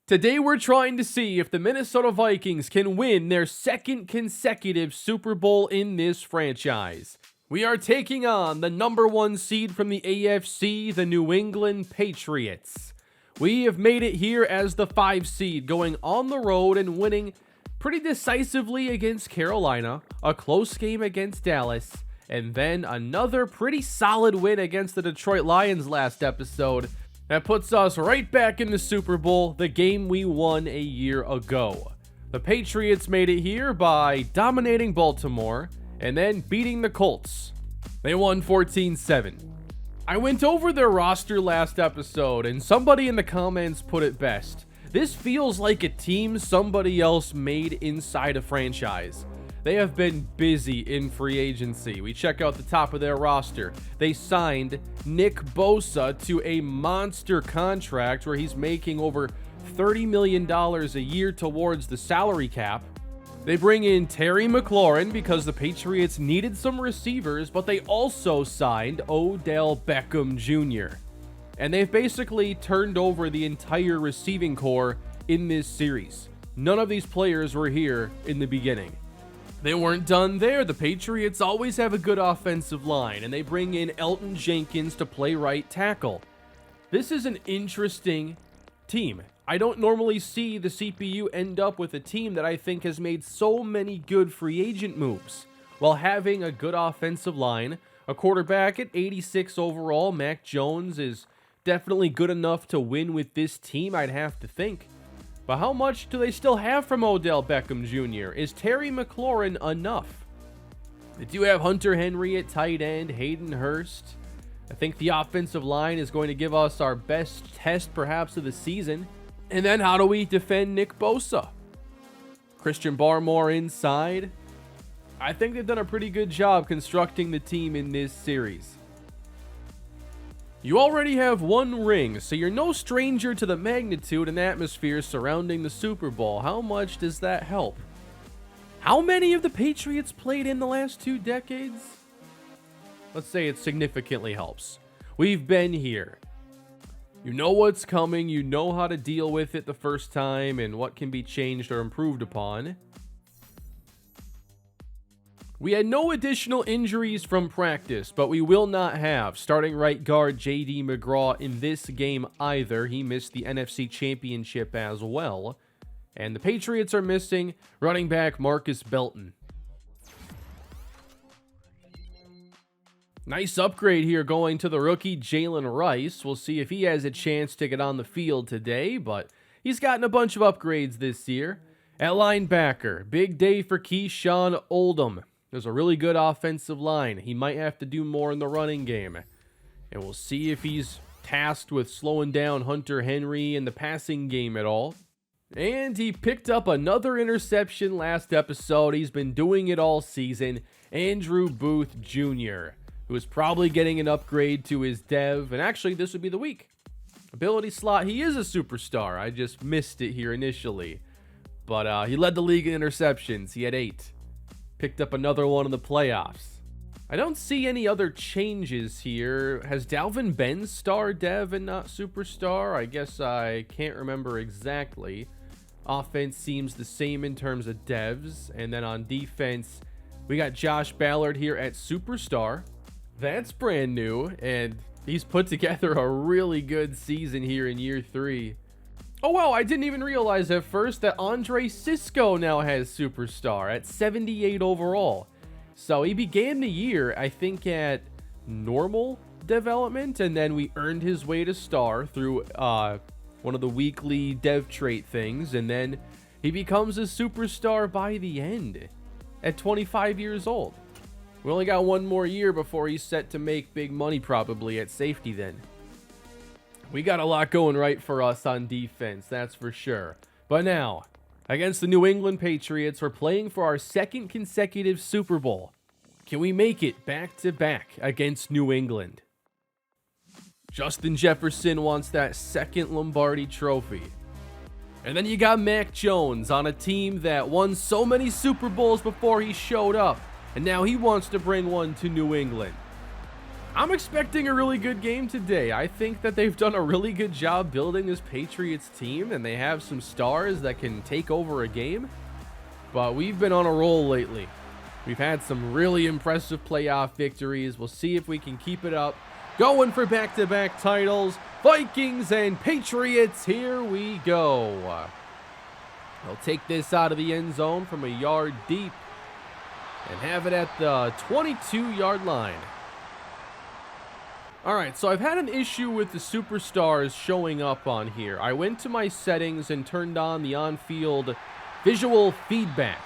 Today we're trying to see if the Minnesota Vikings can win their second consecutive Super Bowl in this franchise. We are taking on the number 1 seed from the AFC, the New England Patriots. We have made it here as the 5 seed, going on the road and winning pretty decisively against Carolina, a close game against Dallas, and then another pretty solid win against the Detroit Lions last episode. That puts us right back in the Super Bowl, the game we won a year ago. The Patriots made it here by dominating Baltimore and then beating the Colts. They won 14-7. I went over their roster last episode and somebody in the comments put it best. This feels like a team somebody else made inside a franchise. They have been busy in free agency. We check out the top of their roster. They signed Nick Bosa to a monster contract where he's making over $30 million a year towards the salary cap. They bring in Terry McLaurin because the Patriots needed some receivers, but they also signed Odell Beckham Jr. And they've basically turned over the entire receiving core in this series. None of these players were here in the beginning. They weren't done there. The Patriots always have a good offensive line, and they bring in Elton Jenkins to play right tackle. This is an interesting team. I don't normally see the CPU end up with a team that I think has made so many good free agent moves, while having a good offensive line. A quarterback at 86 overall, Mac Jones, is definitely good enough to win with this team, I'd have to think. But how much do they still have from Odell Beckham Jr.? Is Terry McLaurin enough? They do have Hunter Henry at tight end, Hayden Hurst. I think the offensive line is going to give us our best test perhaps of the season. And then how do we defend Nick Bosa? Christian Barmore inside. I think they've done a pretty good job constructing the team in this series. You already have 1 ring, so you're no stranger to the magnitude and atmosphere surrounding the Super Bowl. How much does that help? How many of the Patriots played in the last 2 decades? Let's say it significantly helps. We've been here. You know what's coming, you know how to deal with it the first time and what can be changed or improved upon. We had no additional injuries from practice, but we will not have starting right guard J.D. McGraw in this game either. He missed the NFC Championship as well. And the Patriots are missing running back Marcus Belton. Nice upgrade here going to the rookie Jalen Rice. We'll see if he has a chance to get on the field today, but he's gotten a bunch of upgrades this year. At linebacker, big day for Keyshawn Oldham. There's a really good offensive line. He might have to do more in the running game. And we'll see if he's tasked with slowing down Hunter Henry in the passing game at all. And he picked up another interception last episode. He's been doing it all season. Andrew Booth Jr., who is probably getting an upgrade to his dev. And actually, this would be the week. Ability slot, he is a superstar. I just missed it here initially. But he led the league in interceptions. He had 8. Picked up another one in the playoffs. I don't see any other changes here. Has Dalvin been star dev and not superstar? I guess I can't remember exactly. Offense seems the same in terms of devs. And then on defense, we got Josh Ballard here at superstar. That's brand new. And he's put together a really good season here in year 3. Oh, wow, I didn't even realize at first that Andre Cisco now has superstar at 78 overall. So he began the year, I think, at normal development, and then we earned his way to star through one of the weekly dev trait things, and then he becomes a superstar by the end at 25 years old. We only got 1 more year before he's set to make big money probably at safety then. We got a lot going right for us on defense, that's for sure. But now, against the New England Patriots, we're playing for our 2nd consecutive Super Bowl. Can we make it back-to-back against New England? Justin Jefferson wants that 2nd Lombardi trophy. And then you got Mac Jones on a team that won so many Super Bowls before he showed up, and now he wants to bring one to New England. I'm expecting a really good game today. I think that they've done a really good job building this Patriots team, and they have some stars that can take over a game. But we've been on a roll lately. We've had some really impressive playoff victories. We'll see if we can keep it up. Going for back-to-back titles. Vikings and Patriots, here we go. They'll take this out of the end zone from a yard deep and have it at the 22-yard line. All right, so I've had an issue with the superstars showing up on here. I went to my settings and turned on the on-field visual feedback.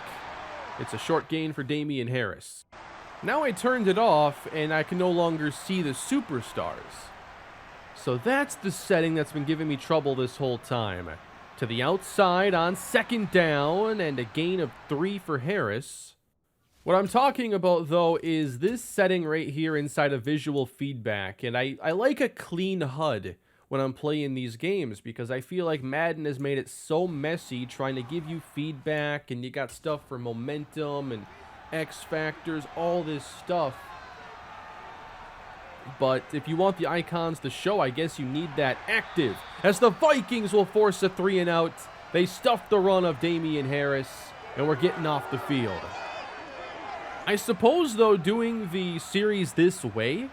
It's a short gain for Damian Harris. Now I turned it off and I can no longer see the superstars. So that's the setting that's been giving me trouble this whole time. To the outside on second down and a gain of 3 for Harris. What I'm talking about, though, is this setting right here inside of visual feedback. And I like a clean HUD when I'm playing these games because I feel like Madden has made it so messy trying to give you feedback, and you got stuff for momentum and X factors, all this stuff. But if you want the icons to show, I guess you need that active. As the Vikings will force a 3-and-out. They stuff the run of Damian Harris, and we're getting off the field. I suppose, though, doing the series this way,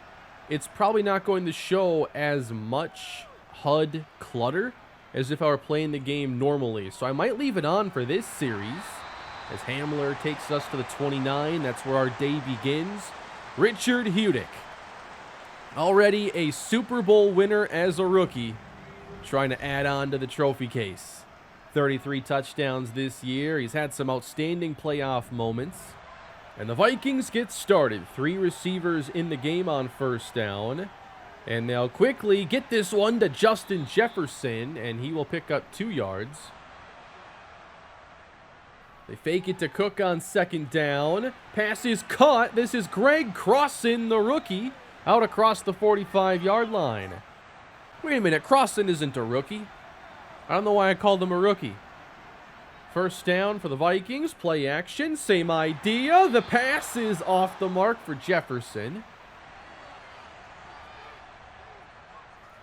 it's probably not going to show as much HUD clutter as if I were playing the game normally. So I might leave it on for this series as Hamler takes us to the 29. That's where our day begins. Richard Hudick, already a Super Bowl winner as a rookie, trying to add on to the trophy case. 33 touchdowns this year. He's had some outstanding playoff moments. And the Vikings get started. 3 receivers in the game on first down. And they'll quickly get this one to Justin Jefferson, and he will pick up 2 yards. They fake it to Cook on second down. Pass is caught. This is Greg Crossan, the rookie, out across the 45-yard line. Wait a minute, Crossan isn't a rookie. I don't know why I called him a rookie. First down for the Vikings. Play action. Same idea. The pass is off the mark for Jefferson.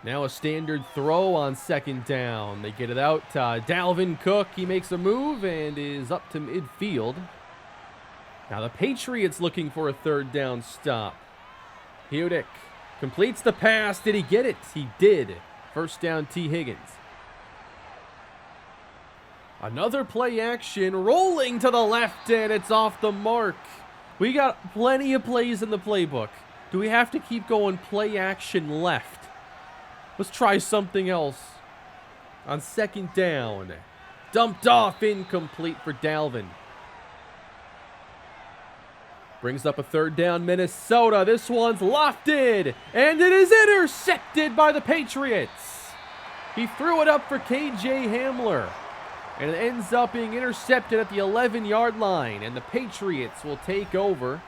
Now a standard throw on second down. They get it out to Dalvin Cook. He makes a move and is up to midfield. Now the Patriots looking for a third down stop. Hudick completes the pass. Did he get it? He did. First down, T. Higgins. Another play action, rolling to the left, and it's off the mark. We got plenty of plays in the playbook. Do we have to keep going play action left? Let's try something else. On second down, dumped off, incomplete for Dalvin. Brings up a third down, Minnesota. This one's lofted, and it is intercepted by the Patriots. He threw it up for KJ Hamler. And it ends up being intercepted at the 11-yard line. And the Patriots will take over.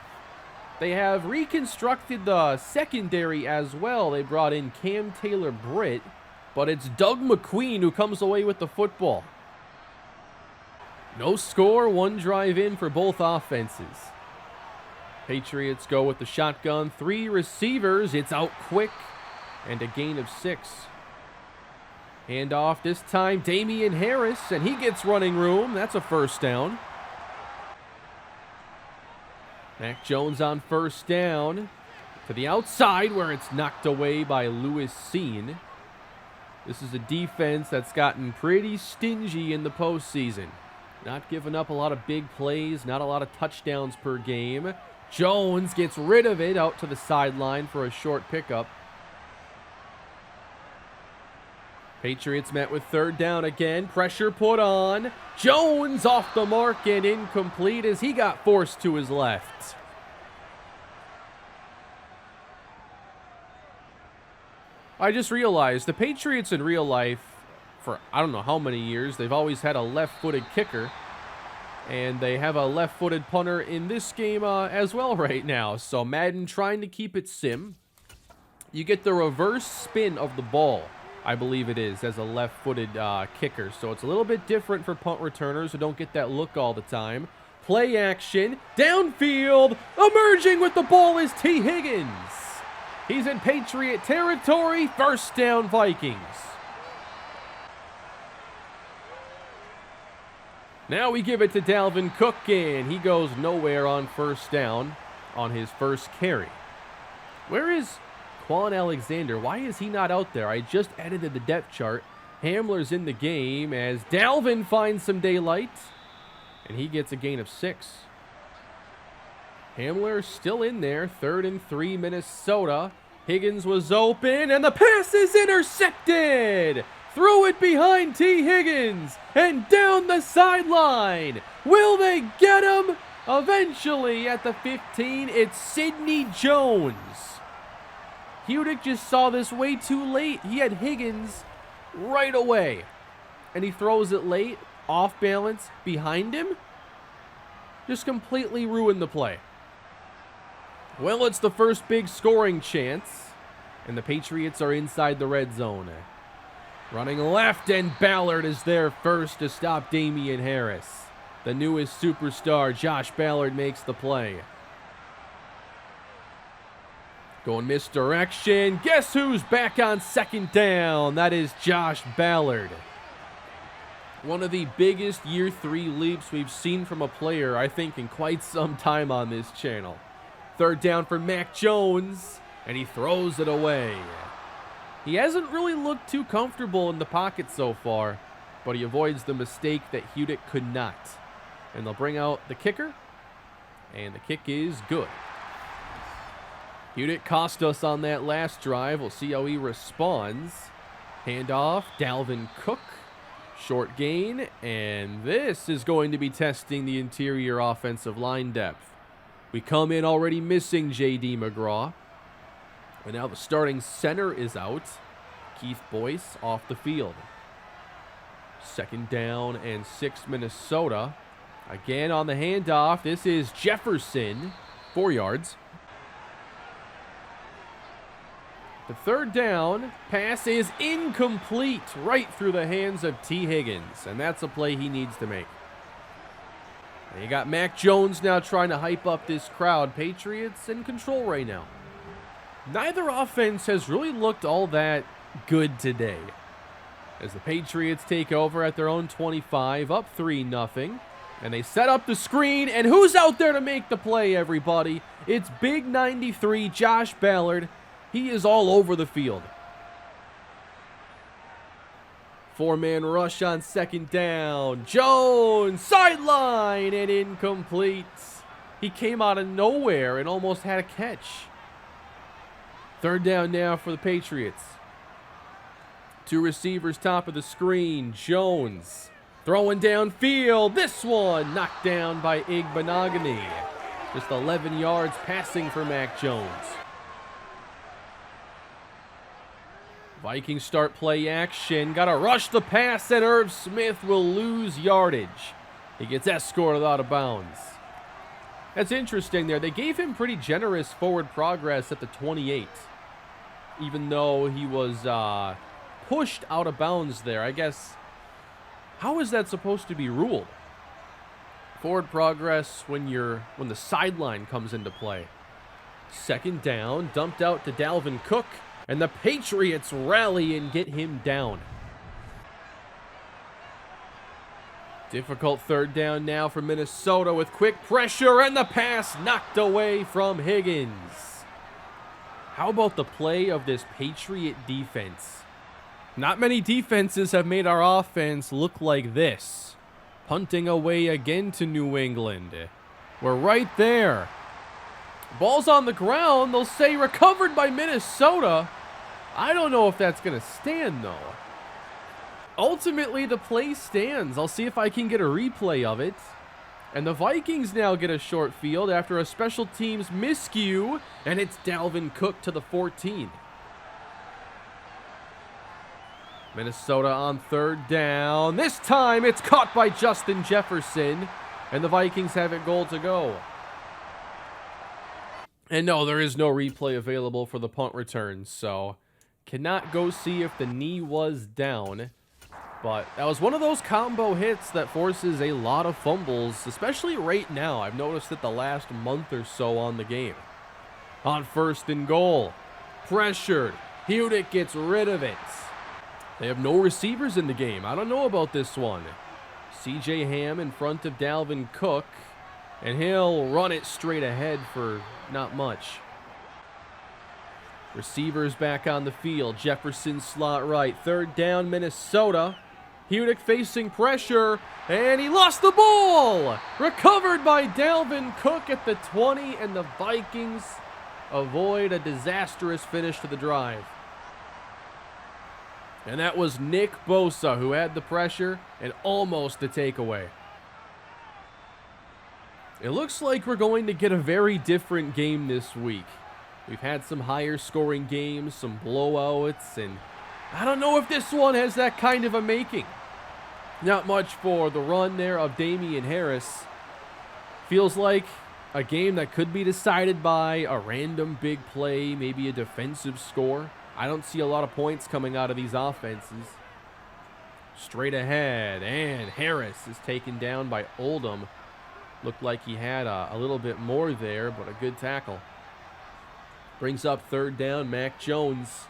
They have reconstructed the secondary as well. They brought in Cam Taylor-Britt. But it's Doug McQueen who comes away with the football. No score, 1 drive in for both offenses. Patriots go with the shotgun. 3 receivers. It's out quick. And a gain of 6. Handoff this time, Damian Harris, and he gets running room. That's a first down. Mac Jones on first down. To the outside where it's knocked away by Lewis Seen. This is a defense that's gotten pretty stingy in the postseason. Not giving up a lot of big plays, not a lot of touchdowns per game. Jones gets rid of it out to the sideline for a short pickup. Patriots met with third down again. Pressure put on. Jones off the mark and incomplete as he got forced to his left. I just realized the Patriots in real life, for I don't know how many years, they've always had a left-footed kicker. And they have a left-footed punter in this game as well right now. So Madden trying to keep it sim. You get the reverse spin of the ball, I believe it is, as a left-footed kicker. So it's a little bit different for punt returners who don't get that look all the time. Play action, downfield, emerging with the ball is T. Higgins. He's in Patriot territory. First down, Vikings. Now we give it to Dalvin Cook, and he goes nowhere on first down on his first carry. Where is Quan Alexander? Why is he not out there? I just edited the depth chart. Hamler's in the game as Dalvin finds some daylight, and he gets a gain of 6. Hamler still in there, 3rd and 3, Minnesota. Higgins was open, and the pass is intercepted! Threw it behind T. Higgins, and down the sideline. Will they get him? Eventually, at the 15, it's Sidney Jones. Hudick just saw this way too late. He had Higgins right away, and he throws it late, off balance, behind him. Just completely ruined the play. Well, it's the first big scoring chance, and the Patriots are inside the red zone. Running left, and Ballard is there first to stop Damian Harris. The newest superstar, Josh Ballard, makes the play. Going misdirection. Guess who's back on second down? That is Josh Ballard. One of the biggest year 3 leaps we've seen from a player, I think, in quite some time on this channel. 3rd down for Mac Jones, and he throws it away. He hasn't really looked too comfortable in the pocket so far, but he avoids the mistake that Hudick could not. And they'll bring out the kicker, and the kick is good. Hudick cost us on that last drive. We'll see how he responds. Handoff, Dalvin Cook. Short gain, and this is going to be testing the interior offensive line depth. We come in already missing J.D. McGraw. And now the starting center is out. Keith Boyce off the field. 2nd down and 6, Minnesota. Again on the handoff. This is Jefferson. 4 yards. The 3rd down pass is incomplete, right through the hands of T. Higgins. And that's a play he needs to make. And you got Mac Jones now trying to hype up this crowd. Patriots in control right now. Neither offense has really looked all that good today, as the Patriots take over at their own 25, up 3-0, and they set up the screen, and who's out there to make the play, everybody? It's Big 93, Josh Ballard. He is all over the field. 4-man rush on 2nd down. Jones, sideline, and incomplete. He came out of nowhere and almost had a catch. 3rd down now for the Patriots. 2 receivers top of the screen. Jones throwing downfield. This one knocked down by Igbenogany. Just 11 yards passing for Mac Jones. Vikings start play action. Got to rush the pass, and Irv Smith will lose yardage. He gets escorted out of bounds. That's interesting there. They gave him pretty generous forward progress at the 28. Even though he was pushed out of bounds there. I guess, how is that supposed to be ruled? Forward progress when the sideline comes into play. 2nd down, dumped out to Dalvin Cook, and the Patriots rally and get him down. Difficult 3rd down now for Minnesota with quick pressure, and the pass knocked away from Higgins. How about the play of this Patriot defense? Not many defenses have made our offense look like this. Punting away again to New England. We're right there. Ball's on the ground. They'll say recovered by Minnesota. I don't know if that's going to stand, though. Ultimately, the play stands. I'll see if I can get a replay of it. And the Vikings now get a short field after a special teams miscue, and it's Dalvin Cook to the 14. Minnesota on 3rd down. This time it's caught by Justin Jefferson, and the Vikings have it goal to go. And no, there is no replay available for the punt return, so cannot go see if the knee was down. But that was one of those combo hits that forces a lot of fumbles, especially right now. I've noticed it the last month or so on the game. On 1st and goal. pressured. Hudick gets rid of it. They have no receivers in the game. I don't know about this one. C.J. Ham in front of Dalvin Cook, and he'll run it straight ahead for not much. Receivers back on the field. Jefferson slot right. Third down, Minnesota. Hudick facing pressure, and he lost the ball! Recovered by Dalvin Cook at the 20, and the Vikings avoid a disastrous finish to the drive. And that was Nick Bosa who had the pressure and almost the takeaway. It looks like we're going to get a very different game this week. We've had some higher scoring games, some blowouts, and I don't know if this one has that kind of a making. Not much for the run there of Damian Harris. Feels like a game that could be decided by a random big play, maybe a defensive score. I don't see a lot of points coming out of these offenses. Straight ahead, and Harris is taken down by Oldham. Looked like he had a little bit more there, but a good tackle. Brings up third down, Mac Jones.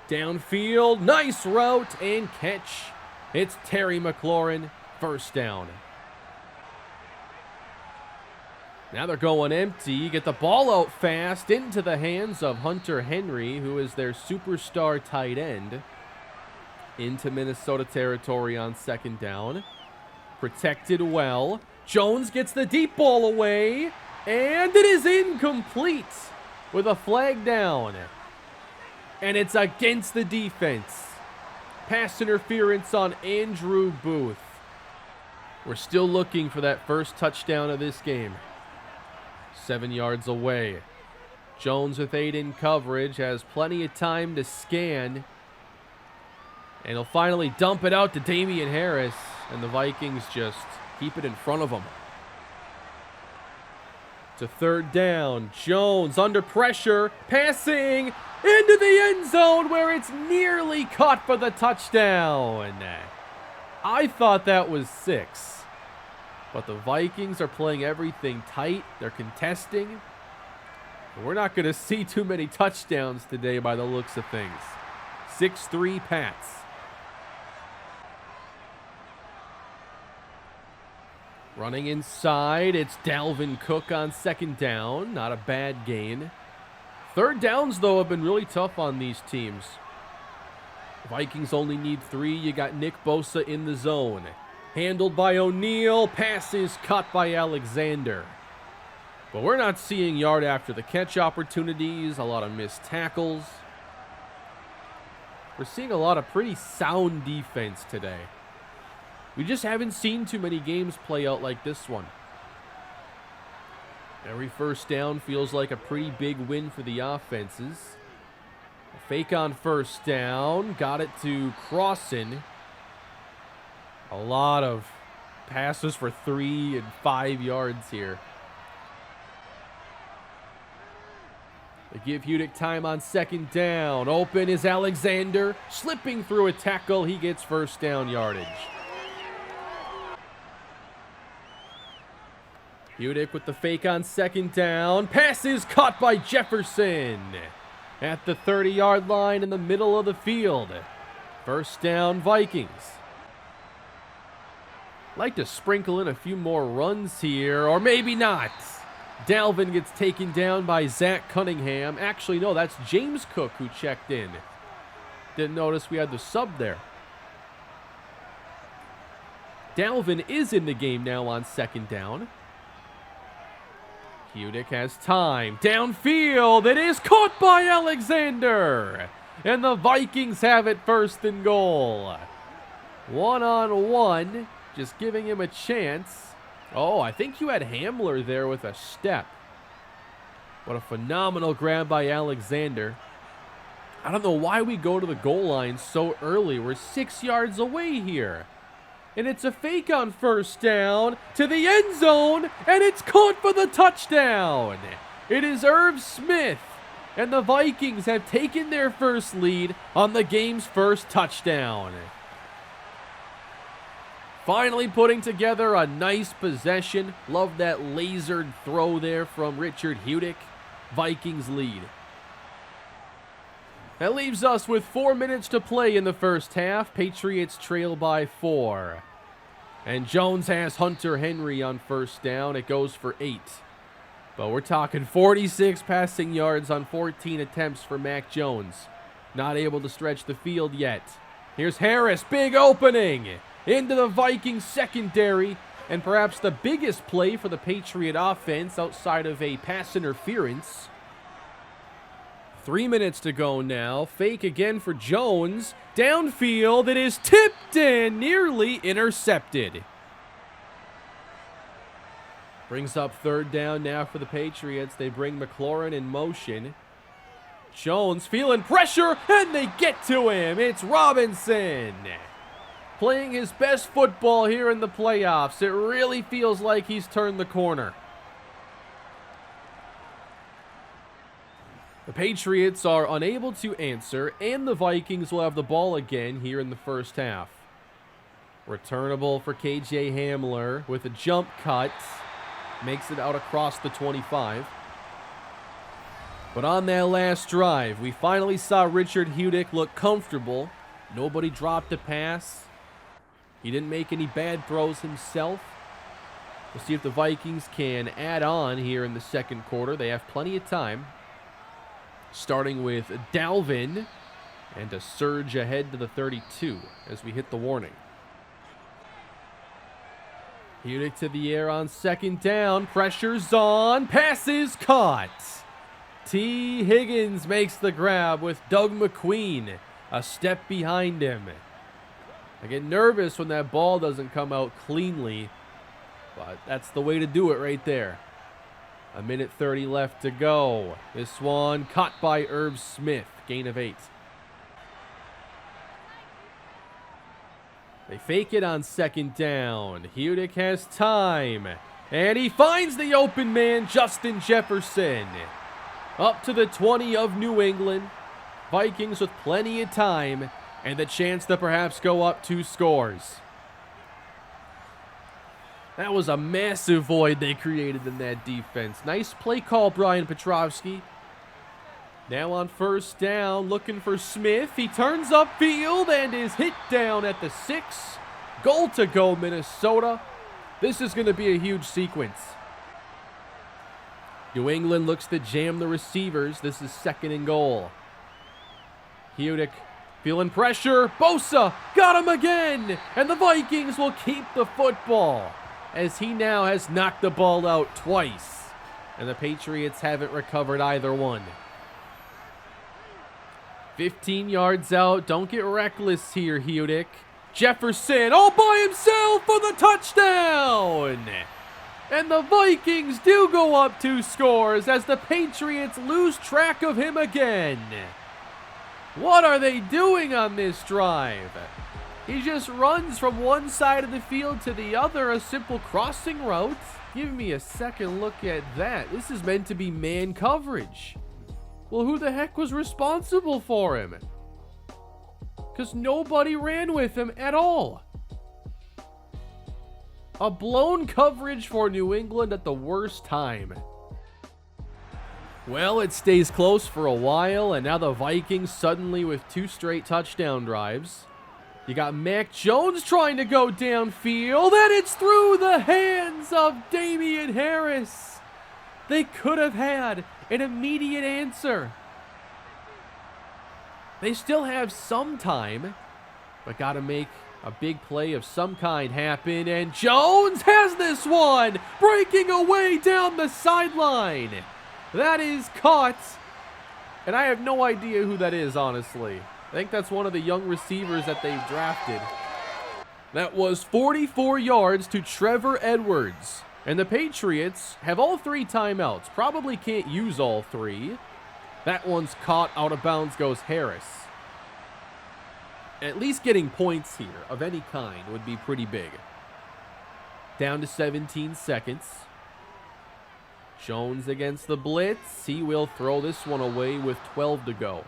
Downfield, nice route and catch. It's Terry McLaurin, first down. Now they're going empty. Get the ball out fast into the hands of Hunter Henry, who is their superstar tight end. Into Minnesota territory on second down. Protected well. Jones gets the deep ball away, and it is incomplete with a flag down. And it's against the defense. Pass interference on Andrew Booth. We're still looking for that first touchdown of this game. 7 yards away. Jones with 8 in coverage, has plenty of time to scan. And he'll finally dump it out to Damian Harris, and the Vikings just keep it in front of him. To third down. Jones under pressure, passing into the end zone where it's nearly caught for the touchdown. I thought that was 6. But the Vikings are playing everything tight. They're contesting. We're not going to see too many touchdowns today by the looks of things. 6-3 Pats. Running inside, it's Dalvin Cook on second down. Not a bad gain. Third downs, though, have been really tough on these teams. Vikings only need 3. You got Nick Bosa in the zone. Handled by O'Neal. Pass is cut by Alexander. But we're not seeing yard after the catch opportunities. A lot of missed tackles. We're seeing a lot of pretty sound defense today. We just haven't seen too many games play out like this one. Every first down feels like a pretty big win for the offenses. A fake on first down. Got it to Crossan. A lot of passes for 3 and 5 yards here. They give Hudick time on second down. Open is Alexander. Slipping through a tackle. He gets first down yardage. Hudick with the fake on second down. Pass is caught by Jefferson at the 30-yard line in the middle of the field. First down, Vikings. Like to sprinkle in a few more runs here, or maybe not. Dalvin gets taken down by Zach Cunningham. Actually, no, that's James Cook who checked in. Didn't notice we had the sub there. Dalvin is in the game now on second down. Hudick has time. Downfield. It is caught by Alexander. And the Vikings have it first and goal. 1-on-1. Just giving him a chance. Oh, I think you had Hamler there with a step. What a phenomenal grab by Alexander. I don't know why we go to the goal line so early. We're 6 yards away here. And it's a fake on first down to the end zone, and it's caught for the touchdown. It is Irv Smith, and the Vikings have taken their first lead on the game's first touchdown. Finally putting together a nice possession. Love that lasered throw there from Richard Hudick. Vikings lead. That leaves us with 4 minutes to play in the first half. Patriots trail by 4. And Jones has Hunter Henry on first down. It goes for 8. But we're talking 46 passing yards on 14 attempts for Mac Jones. Not able to stretch the field yet. Here's Harris, big opening into the Vikings secondary. And perhaps the biggest play for the Patriot offense outside of a pass interference. 3 minutes to go now. Fake again for Jones. Downfield, it is tipped and nearly intercepted. Brings up third down now for the Patriots. They bring McLaurin in motion. Jones feeling pressure, and they get to him. It's Robinson. Playing his best football here in the playoffs. It really feels like he's turned the corner. The Patriots are unable to answer, and the Vikings will have the ball again here in the first half. Returnable for KJ Hamler with a jump cut. Makes it out across the 25. But on that last drive, we finally saw Richard Hudick look comfortable. Nobody dropped a pass. He didn't make any bad throws himself. We'll see if the Vikings can add on here in the second quarter. They have plenty of time. Starting with Dalvin, and a surge ahead to the 32 as we hit the warning. Hudick to the air on second down. Pressure's on. Passes caught. T. Higgins makes the grab with Doug McQueen a step behind him. I get nervous when that ball doesn't come out cleanly, but that's the way to do it right there. 1:30 left to go. This one caught by Irv Smith. Gain of 8. They fake it on second down. Hudick has time. And he finds the open man, Justin Jefferson. Up to the 20 of New England. Vikings with plenty of time and the chance to perhaps go up 2 scores. That was a massive void they created in that defense. Nice play call, Brian Petrovsky. Now on first down, looking for Smith. He turns upfield and is hit down at the 6. Goal to go, Minnesota. This is going to be a huge sequence. New England looks to jam the receivers. This is 2nd and goal. Hudick feeling pressure. Bosa got him again. And the Vikings will keep the football, as he now has knocked the ball out twice. And the Patriots haven't recovered either one. 15 yards out. Don't get reckless here, Hudick. Jefferson all by himself for the touchdown. And the Vikings do go up 2 scores as the Patriots lose track of him again. What are they doing on this drive? He just runs from one side of the field to the other, a simple crossing route. Give me a second look at that. This is meant to be man coverage. Well, who the heck was responsible for him? Because nobody ran with him at all. A blown coverage for New England at the worst time. Well, it stays close for a while, and now the Vikings suddenly with 2 straight touchdown drives. You got Mac Jones trying to go downfield, and it's through the hands of Damian Harris. They could have had an immediate answer. They still have some time, but got to make a big play of some kind happen, and Jones has this one, breaking away down the sideline. That is caught, and I have no idea who that is, honestly. I think that's one of the young receivers that they've drafted. That was 44 yards to Trevor Edwards. And the Patriots have all 3 timeouts. Probably can't use all 3. That one's caught. Out of bounds goes Harris. At least getting points here of any kind would be pretty big. Down to 17 seconds. Jones against the blitz. He will throw this one away with 12 to go.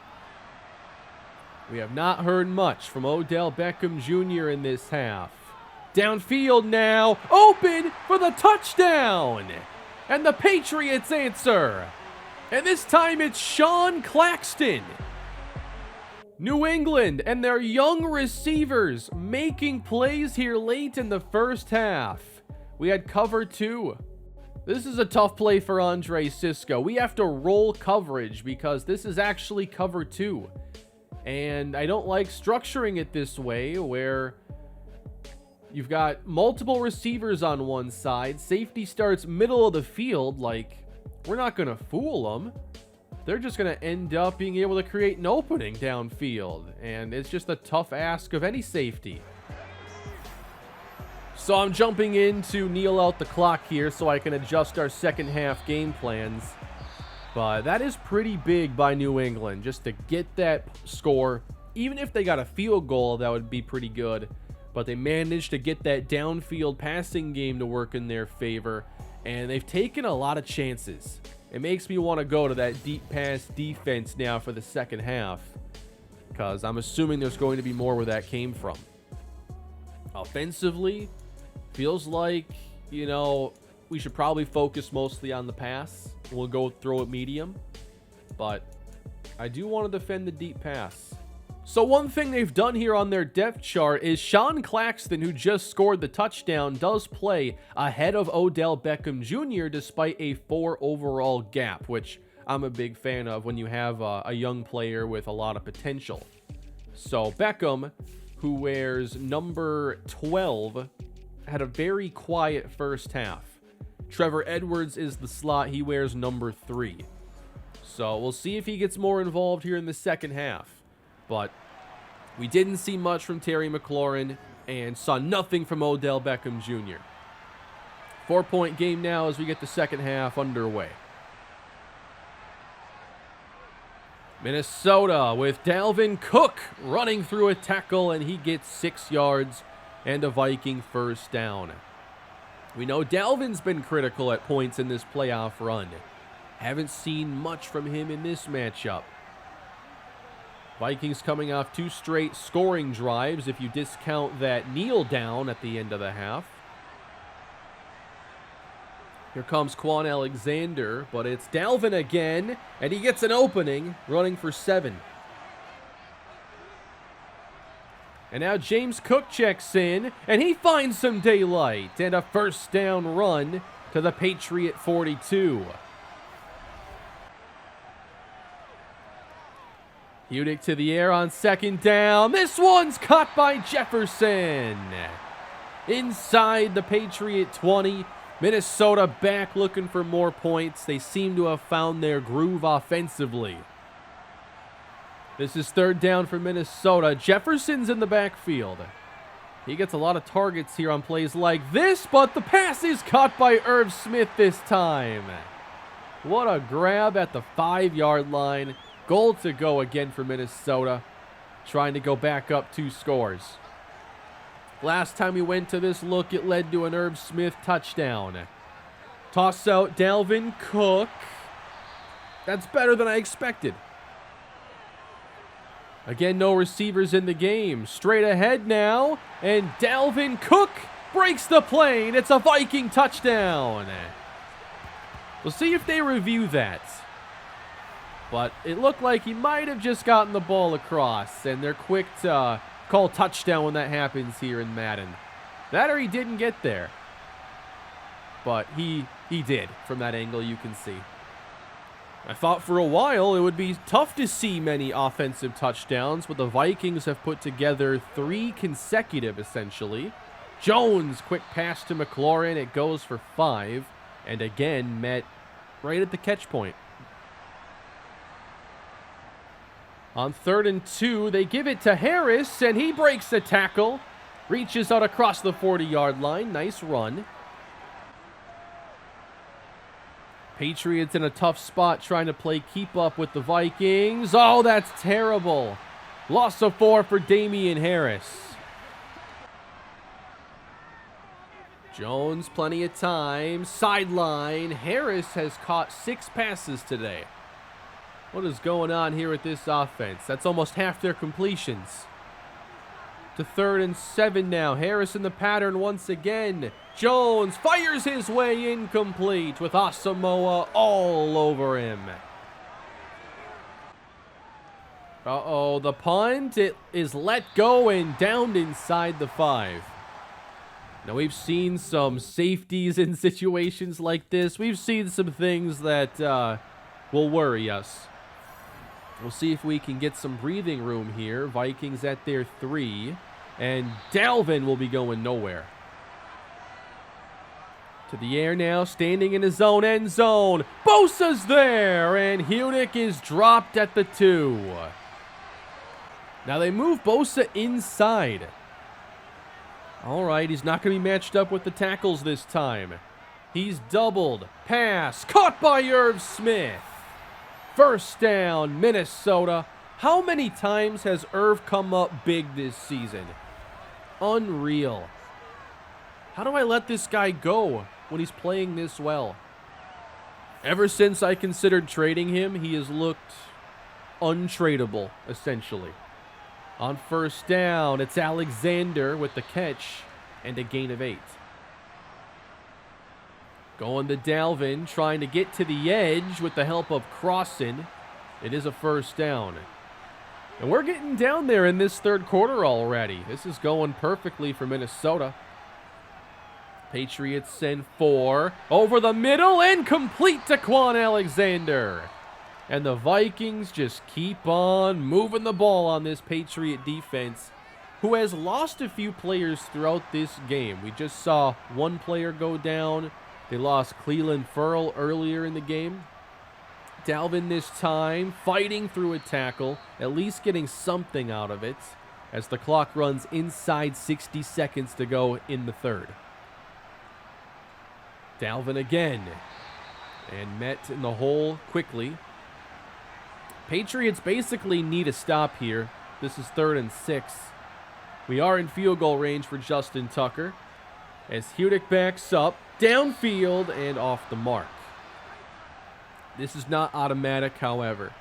We have not heard much from Odell Beckham Jr. in this half. Downfield now, open for the touchdown. And the Patriots answer. And this time it's Sean Claxton. New England and their young receivers making plays here late in the first half. We had cover 2. This is a tough play for Andre Cisco. We have to roll coverage because this is actually cover 2. And I don't like structuring it this way where you've got multiple receivers on one side. Safety starts middle of the field. Like, we're not going to fool them. They're just going to end up being able to create an opening downfield. And it's just a tough ask of any safety. So I'm jumping in to kneel out the clock here so I can adjust our second half game plans. But that is pretty big by New England just to get that score. Even if they got a field goal, that would be pretty good. But they managed to get that downfield passing game to work in their favor. And they've taken a lot of chances. It makes me want to go to that deep pass defense now for the second half, because I'm assuming there's going to be more where that came from. Offensively, feels like, we should probably focus mostly on the pass. We'll go throw it medium, but I do want to defend the deep pass. So one thing they've done here on their depth chart is Sean Claxton, who just scored the touchdown, does play ahead of Odell Beckham Jr. despite a 4 overall gap, which I'm a big fan of when you have a young player with a lot of potential. So Beckham, who wears number 12, had a very quiet first half. Trevor Edwards is the slot. He wears number 3. So we'll see if he gets more involved here in the second half. But we didn't see much from Terry McLaurin and saw nothing from Odell Beckham Jr. 4-point game now as we get the second half underway. Minnesota with Dalvin Cook running through a tackle, and he gets 6 yards and a Viking first down. We know Dalvin's been critical at points in this playoff run. Haven't seen much from him in this matchup. Vikings coming off 2 straight scoring drives if you discount that kneel down at the end of the half. Here comes Quan Alexander, but it's Dalvin again, and he gets an opening, running for 7. And now James Cook checks in, and he finds some daylight, and a first down run to the Patriot 42. Udick to the air on second down. This one's caught by Jefferson. Inside the Patriot 20. Minnesota back looking for more points. They seem to have found their groove offensively. This is third down for Minnesota. Jefferson's in the backfield. He gets a lot of targets here on plays like this, but the pass is caught by Irv Smith this time. What a grab at the 5-yard line. Goal to go again for Minnesota, trying to go back up 2 scores. Last time we went to this look, it led to an Irv Smith touchdown. Toss out Dalvin Cook. That's better than I expected. Again, no receivers in the game. Straight ahead now, and Dalvin Cook breaks the plane. It's a Viking touchdown. We'll see if they review that. But it looked like he might have just gotten the ball across, and they're quick to call touchdown when that happens here in Madden. That or he didn't get there. But he did from that angle, you can see. I thought for a while it would be tough to see many offensive touchdowns, but the Vikings have put together 3 consecutive, essentially. Jones, quick pass to McLaurin. It goes for 5, and again met right at the catch point. On 3rd and 2, they give it to Harris, and he breaks the tackle. Reaches out across the 40-yard line. Nice run. Patriots in a tough spot trying to play keep up with the Vikings. Oh, that's terrible. Loss of 4 for Damian Harris. Jones, plenty of time. Sideline. Harris has caught 6 passes today. What is going on here with this offense? That's almost half their completions. To 3rd and 7 now. Harris in the pattern once again. Jones fires his way incomplete with Asamoah all over him. Uh-oh, the punt, it is let go and downed inside the 5. Now, we've seen some safeties in situations like this. We've seen some things that will worry us. We'll see if we can get some breathing room here. Vikings at their 3, and Dalvin will be going nowhere. To the air now, standing in his own end zone. Bosa's there, and Hudick is dropped at the 2. Now they move Bosa inside. All right, he's not going to be matched up with the tackles this time. He's doubled. Pass. Caught by Irv Smith. First down, Minnesota. How many times has Irv come up big this season? Unreal. How do I let this guy go when he's playing this well? Ever since I considered trading him, he has looked untradeable, essentially. On first down, it's Alexander with the catch and a gain of 8. Going to Dalvin, trying to get to the edge with the help of Crossan. It is a first down. And we're getting down there in this third quarter already. This is going perfectly for Minnesota. Patriots send 4 over the middle and complete to Quan Alexander. And the Vikings just keep on moving the ball on this Patriot defense, who has lost a few players throughout this game. We just saw one player go down. They lost Cleveland Ferrell earlier in the game. Dalvin this time fighting through a tackle, at least getting something out of it, as the clock runs inside 60 seconds to go in the third. Dalvin again, and met in the hole quickly. Patriots basically need a stop here. This is 3rd and 6. We are in field goal range for Justin Tucker, as Hudick backs up, downfield, and off the mark. This is not automatic, however.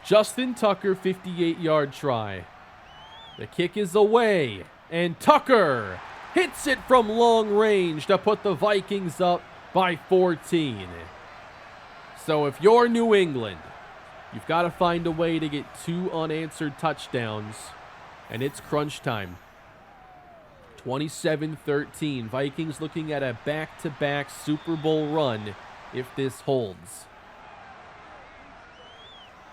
Justin Tucker, 58-yard try. The kick is away, and Tucker hits it from long range to put the Vikings up by 14. So if you're New England, you've got to find a way to get 2 unanswered touchdowns, and it's crunch time. 27-13. Vikings looking at a back-to-back Super Bowl run if this holds.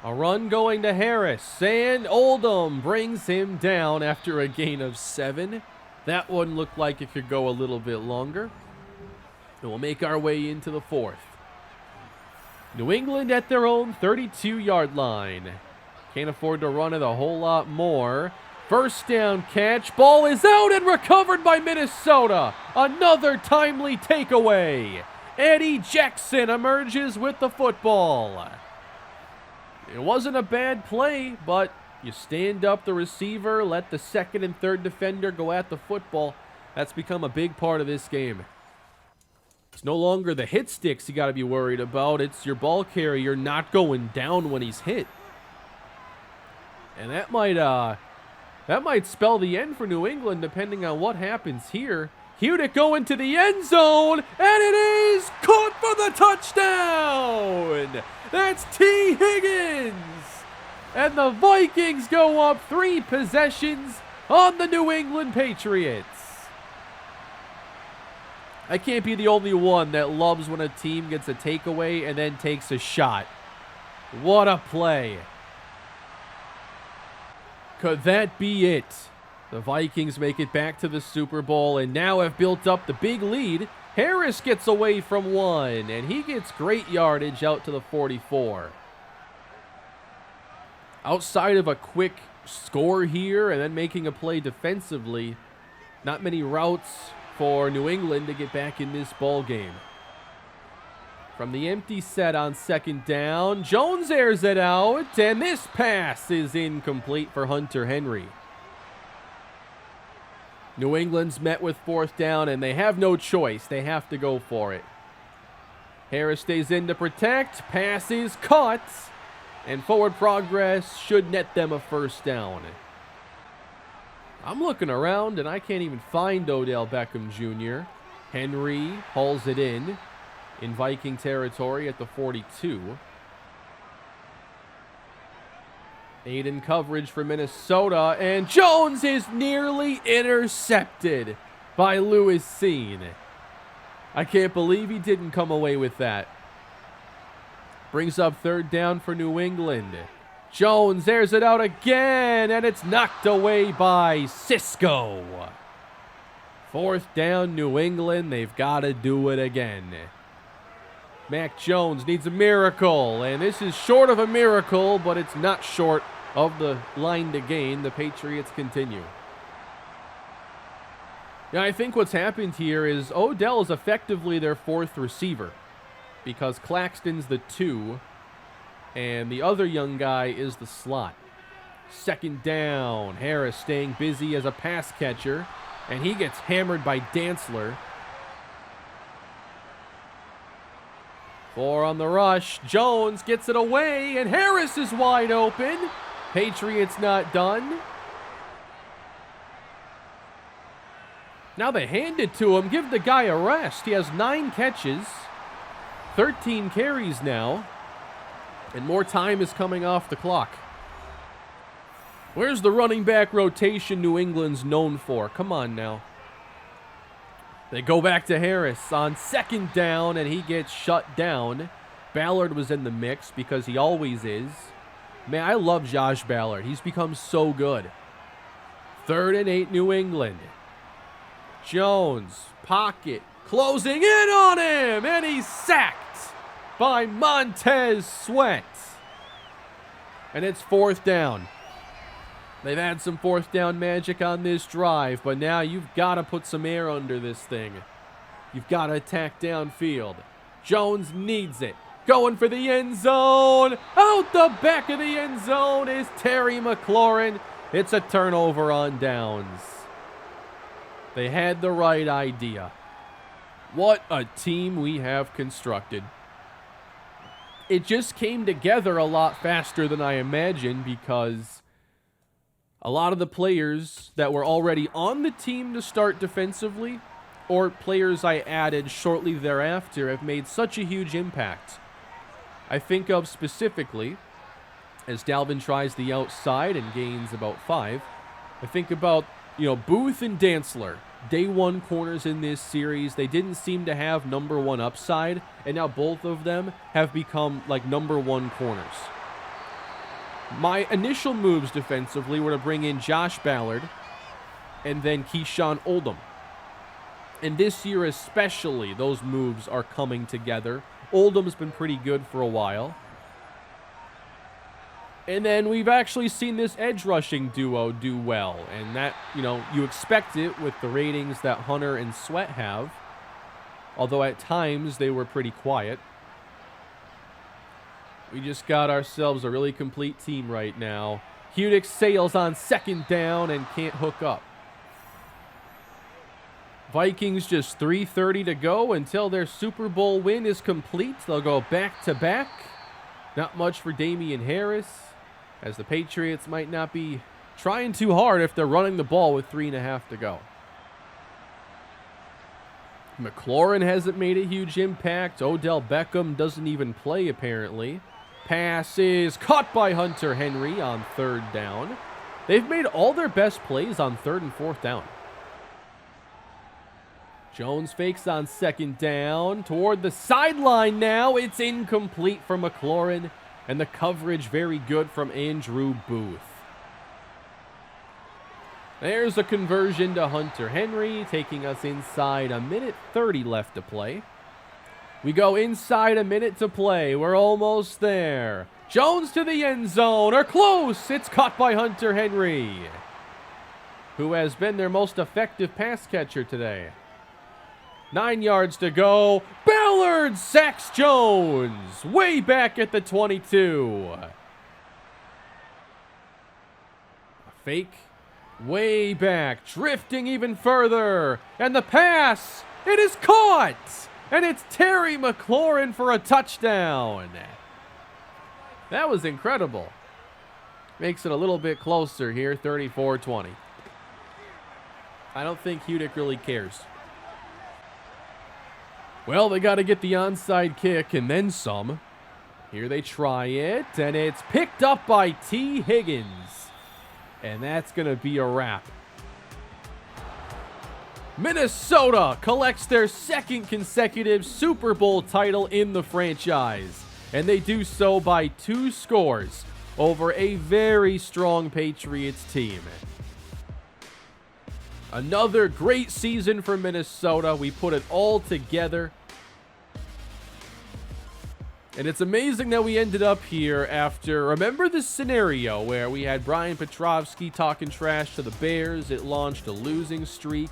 A run going to Harris, and Oldham brings him down after a gain of 7. That one looked like it could go a little bit longer. And we'll make our way into the 4th. New England at their own 32-yard line. Can't afford to run it a whole lot more. First down catch. Ball is out and recovered by Minnesota. Another timely takeaway. Eddie Jackson emerges with the football. It wasn't a bad play, but you stand up the receiver, let the second and third defender go at the football. That's become a big part of this game. It's no longer the hit sticks you got to be worried about. It's your ball carrier not going down when he's hit. And that might spell the end for New England depending on what happens here. Hudick going to the end zone, and it is caught for the touchdown! That's T. Higgins! And the Vikings go up 3 possessions on the New England Patriots. I can't be the only one that loves when a team gets a takeaway and then takes a shot. What a play. Could that be it? The Vikings make it back to the Super Bowl and now have built up the big lead. Harris gets away from 1, and he gets great yardage out to the 44. Outside of a quick score here and then making a play defensively, not many routes for New England to get back in this ball game. From the empty set on second down, Jones airs it out, and this pass is incomplete for Hunter Henry. New England's met with 4th down, and they have no choice. They have to go for it. Harris stays in to protect. Pass is caught, and forward progress should net them a first down. I'm looking around, and I can't even find Odell Beckham Jr. Henry hauls it in Viking territory at the 42. 8 in coverage for Minnesota, and Jones is nearly intercepted by Lewis Seen. I can't believe he didn't come away with that. Brings up 3rd down for New England. Jones airs it out again, and it's knocked away by Cisco. 4th down, New England. They've got to do it again. Mac Jones needs a miracle, and this is short of a miracle, but it's not short of the line to gain. The Patriots continue. Yeah, I think what's happened here is Odell is effectively their 4th receiver because Claxton's the 2, and the other young guy is the slot. 2nd down, Harris staying busy as a pass catcher, and he gets hammered by Dantzler. 4 on the rush. Jones gets it away, and Harris is wide open. Patriots not done. Now they hand it to him. Give the guy a rest. He has 9 catches, 13 carries now, and more time is coming off the clock. Where's the running back rotation New England's known for? Come on now. They go back to Harris on 2nd down, and he gets shut down. Ballard was in the mix because he always is. Man, I love Josh Ballard. He's become so good. 3rd and 8, New England. Jones, pocket, closing in on him, and he's sacked by Montez Sweat. And it's 4th down. They've had some 4th down magic on this drive, but now you've got to put some air under this thing. You've got to attack downfield. Jones needs it. Going for the end zone. Out the back of the end zone is Terry McLaurin. It's a turnover on downs. They had the right idea. What a team we have constructed. It just came together a lot faster than I imagined because a lot of the players that were already on the team to start defensively or players I added shortly thereafter have made such a huge impact. I think of specifically, as Dalvin tries the outside and gains about 5, I think about, Booth and Dantzler, day 1 corners in this series. They didn't seem to have number 1 upside, and now both of them have become like number 1 corners. My initial moves defensively were to bring in Josh Ballard and then Keyshawn Oldham. And this year especially, those moves are coming together. Oldham's been pretty good for a while. And then we've actually seen this edge rushing duo do well. And that, you expect it with the ratings that Hunter and Sweat have. Although at times they were pretty quiet. We just got ourselves a really complete team right now. Hudick sails on 2nd down and can't hook up. Vikings just 3:30 to go until their Super Bowl win is complete. They'll go back-to-back. Not much for Damian Harris, as the Patriots might not be trying too hard if they're running the ball with 3.5 to go. McLaurin hasn't made a huge impact. Odell Beckham doesn't even play, apparently. Pass is caught by Hunter Henry on 3rd down. They've made all their best plays on 3rd and 4th down. Jones fakes on 2nd down. Toward the sideline now. It's incomplete for McLaurin. And the coverage very good from Andrew Booth. There's a conversion to Hunter Henry, taking us inside 1:30 left to play. We go inside 1 minute to play. We're almost there. Jones to the end zone, or close. It's caught by Hunter Henry, who has been their most effective pass catcher today. 9 yards to go. Ballard sacks Jones way back at the 22. A fake. Way back, drifting even further. And the pass, it is caught. And it's Terry McLaurin for a touchdown. That was incredible. Makes it a little bit closer here, 34-20. I don't think Hudick really cares. Well, they got to get the onside kick and then some. Here they try it, and it's picked up by T. Higgins. And that's going to be a wrap. Minnesota collects their second consecutive Super Bowl title in the franchise. And they do so by 2 scores over a very strong Patriots team. Another great season for Minnesota. We put it all together. And it's amazing that we ended up here after, remember this scenario where we had Brian Petrovsky talking trash to the Bears. It launched a losing streak.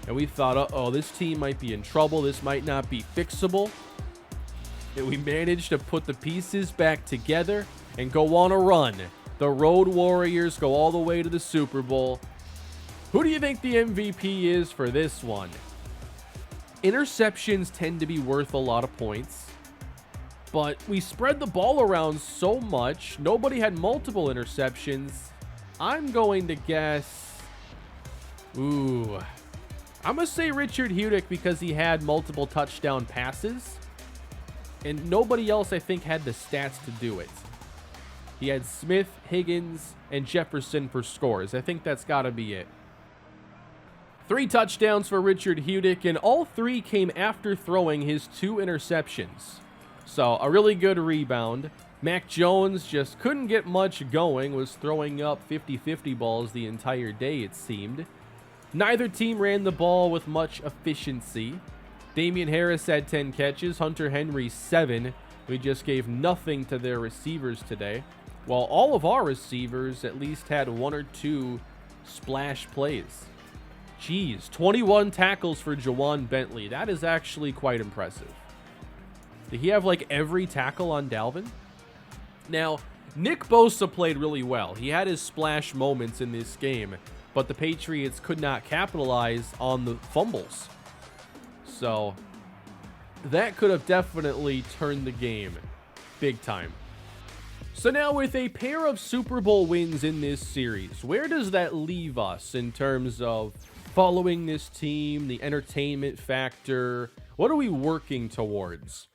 And we thought, uh-oh, this team might be in trouble. This might not be fixable. And we managed to put the pieces back together and go on a run. The Road Warriors go all the way to the Super Bowl. Who do you think the MVP is for this one? Interceptions tend to be worth a lot of points. But we spread the ball around so much. Nobody had multiple interceptions. I'm going to guess... I'm going to say Richard Hudick because he had multiple touchdown passes. And nobody else, I think, had the stats to do it. He had Smith, Higgins, and Jefferson for scores. I think that's got to be it. 3 touchdowns for Richard Hudick, and all 3 came after throwing his 2 interceptions. So, a really good rebound. Mac Jones just couldn't get much going, was throwing up 50-50 balls the entire day, it seemed. Neither team ran the ball with much efficiency. Damian Harris had 10 catches, Hunter Henry 7. We just gave nothing to their receivers today, while all of our receivers at least had 1 or 2 splash plays. Jeez, 21 tackles for Jawan Bentley. That is actually quite impressive. Did he have like every tackle on Dalvin? Now, Nick Bosa played really well. He had his splash moments in this game, but the Patriots could not capitalize on the fumbles. So, that could have definitely turned the game big time. So now with a pair of Super Bowl wins in this series, where does that leave us in terms of following this team, the entertainment factor? What are we working towards?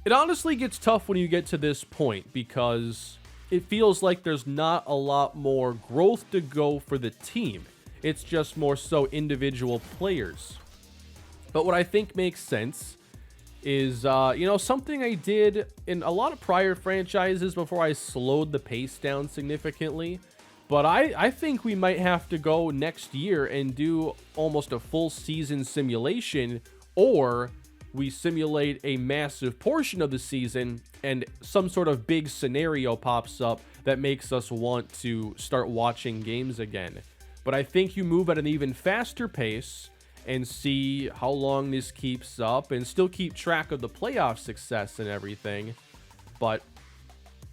It honestly gets tough when you get to this point because it feels like there's not a lot more growth to go for the team. It's just more so individual players. But what I think makes sense is, something I did in a lot of prior franchises before I slowed the pace down significantly. But I think we might have to go next year and do almost a full season simulation, or we simulate a massive portion of the season and some sort of big scenario pops up that makes us want to start watching games again. But I think you move at an even faster pace and see how long this keeps up and still keep track of the playoff success and everything. But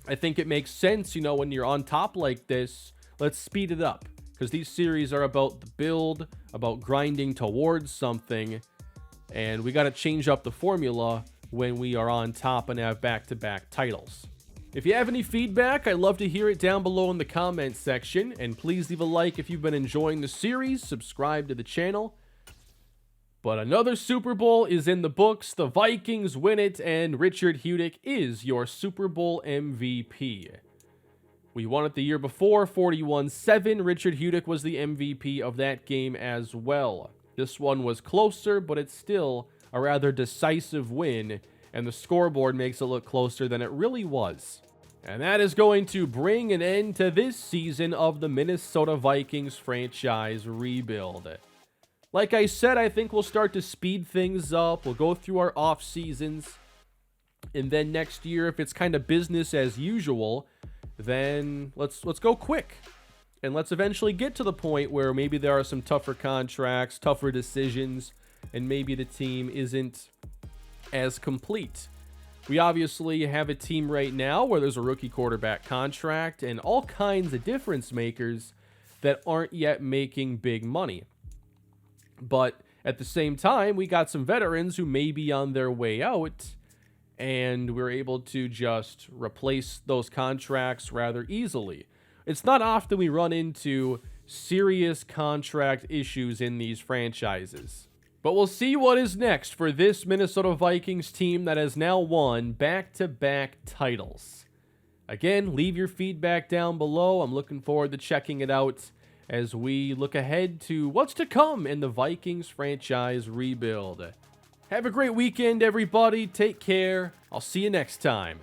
I think it makes sense, when you're on top like this, let's speed it up, because these series are about the build, about grinding towards something, and we got to change up the formula when we are on top and have back-to-back titles. If you have any feedback, I'd love to hear it down below in the comments section, and please leave a like if you've been enjoying the series, subscribe to the channel. But another Super Bowl is in the books, the Vikings win it, and Richard Hudick is your Super Bowl MVP. We won it the year before, 41-7. Richard Hudick was the MVP of that game as well. This one was closer, but it's still a rather decisive win, and the scoreboard makes it look closer than it really was. And that is going to bring an end to this season of the Minnesota Vikings franchise rebuild. Like I said, I think we'll start to speed things up. We'll go through our off seasons, and then next year, if it's kind of business as usual, then let's go quick. And let's eventually get to the point where maybe there are some tougher contracts, tougher decisions, and maybe the team isn't as complete. We obviously have a team right now where there's a rookie quarterback contract and all kinds of difference makers that aren't yet making big money. But at the same time, we got some veterans who may be on their way out, and we're able to just replace those contracts rather easily. It's not often we run into serious contract issues in these franchises. But we'll see what is next for this Minnesota Vikings team that has now won back-to-back titles. Again, leave your feedback down below. I'm looking forward to checking it out as we look ahead to what's to come in the Vikings franchise rebuild. Have a great weekend, everybody. Take care. I'll see you next time.